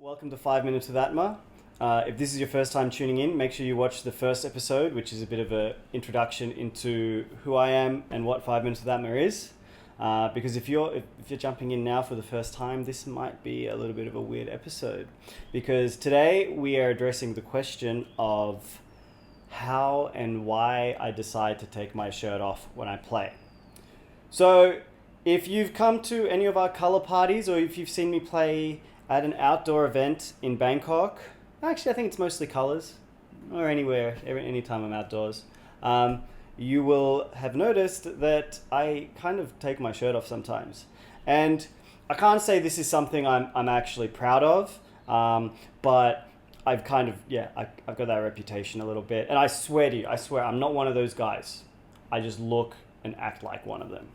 Welcome to 5 Minutes with ATMA. If this is your first time tuning in, make sure you watch the first episode, which is a bit of an introduction into who I am and what 5 Minutes with ATMA is. Because if you're jumping in now for the first time, this might be a little bit of a weird episode. Because today we are addressing the question of how and why I decide to take my shirt off when I play. So if you've come to any of our color parties, or if you've seen me play at an outdoor event in Bangkok, actually I think it's mostly colors, or anywhere, anytime I'm outdoors, you will have noticed that I kind of take my shirt off sometimes. And I can't say this is something I'm actually proud of, but I've kind of, I've got that reputation a little bit. And I swear to you, I'm not one of those guys. I just look and act like one of them.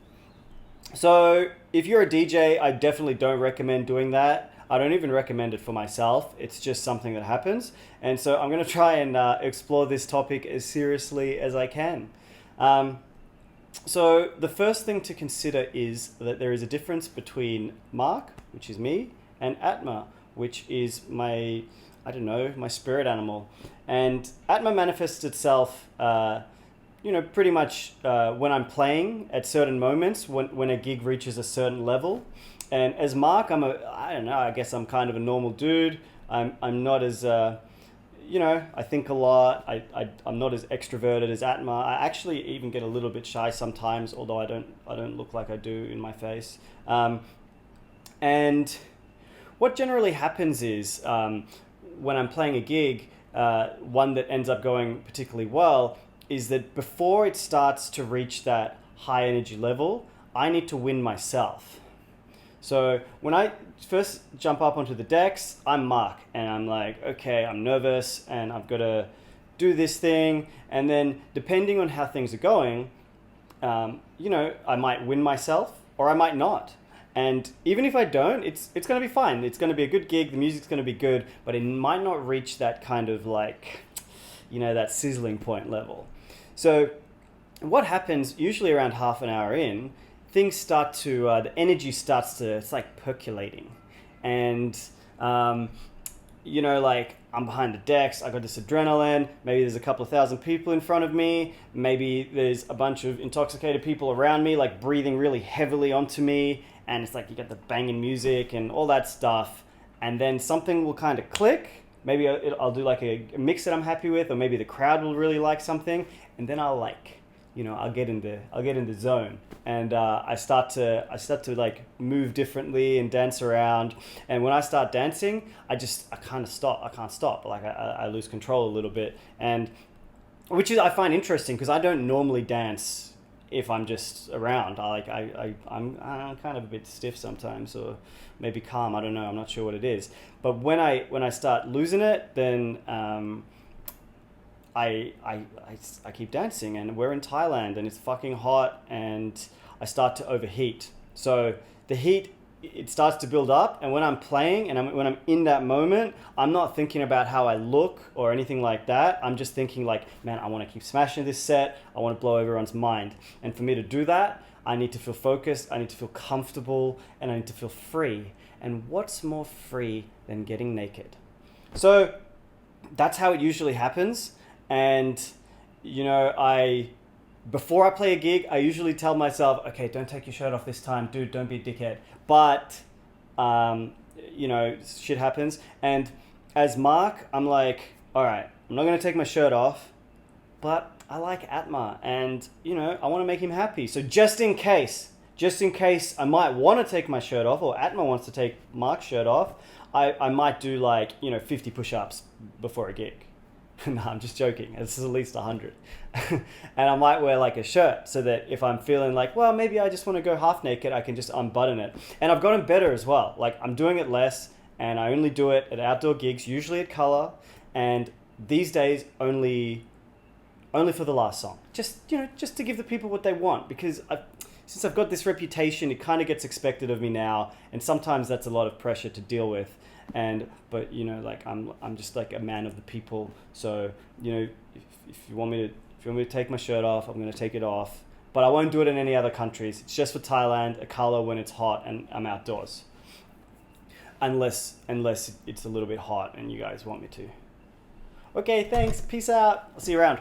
So if you're a DJ, I definitely don't recommend doing that. I don't even recommend it for myself. It's just something that happens. And so I'm going to try and explore this topic as seriously as I can. So the first thing to consider is that there is a difference between Mark, which is me, and Atma, which is my spirit animal. And Atma manifests itself pretty much when I'm playing at certain moments, when a gig reaches a certain level. And as Mark, I guess I'm kind of a normal dude. I'm not as, I think a lot. I'm not as extroverted as Atma. I actually even get a little bit shy sometimes, although I don't look like I do in my face. And what generally happens is when I'm playing a gig, one that ends up going particularly well, is that before it starts to reach that high energy level, I need to win myself. So when I first jump up onto the decks, I'm Mark, and I'm like, okay, I'm nervous, and I've got to do this thing. And then depending on how things are going, I might win myself, or I might not. And even if I don't, it's going to be fine. It's going to be a good gig. The music's going to be good, but it might not reach that kind of that sizzling point level. So what happens usually around half an hour in, things start to, the energy starts to, it's like percolating. And, I'm behind the decks, I got this adrenaline, maybe there's a couple of thousand people in front of me, maybe there's a bunch of intoxicated people around me, like breathing really heavily onto me, and it's like you get the banging music and all that stuff, and then something will kind of click. Maybe I'll do like a mix that I'm happy with, or maybe the crowd will really like something, and then I'll get in the zone, and I start to like move differently and dance around. And when I start dancing, I can't stop. Like I lose control a little bit, and which is I find interesting because I don't normally dance if I'm just around. I'm kind of a bit stiff sometimes, or maybe calm. I don't know. I'm not sure what it is. But when I start losing it, then I keep dancing, and we're in Thailand and it's fucking hot, and I start to overheat. So the heat, it starts to build up, and when I'm playing and when I'm in that moment, I'm not thinking about how I look or anything like that. I'm just thinking like, man, I want to keep smashing this set. I want to blow everyone's mind. And for me to do that, I need to feel focused, I need to feel comfortable, and I need to feel free. And what's more free than getting naked? So that's how it usually happens. And, before I play a gig, I usually tell myself, okay, don't take your shirt off this time, dude, don't be a dickhead. But, shit happens. And as Mark, I'm like, all right, I'm not going to take my shirt off, but I like Atma, and, I want to make him happy. So just in case I might want to take my shirt off, or Atma wants to take Mark's shirt off, I might do 50 push-ups before a gig. No, I'm just joking. This is at least 100. And I might wear a shirt so that if I'm feeling like, well, maybe I just want to go half naked, I can just unbutton it. And I've gotten better as well. I'm doing it less, and I only do it at outdoor gigs, usually at color. And these days, only for the last song. Just to give the people what they want, because since I've got this reputation, it kind of gets expected of me now. And sometimes that's a lot of pressure to deal with. But I'm just like a man of the people. So if you want me to take my shirt off, I'm going to take it off. But I won't do it in any other countries. It's just for Thailand, a color when it's hot and I'm outdoors. unless it's a little bit hot and you guys want me to. Okay, thanks. Peace out. I'll see you around.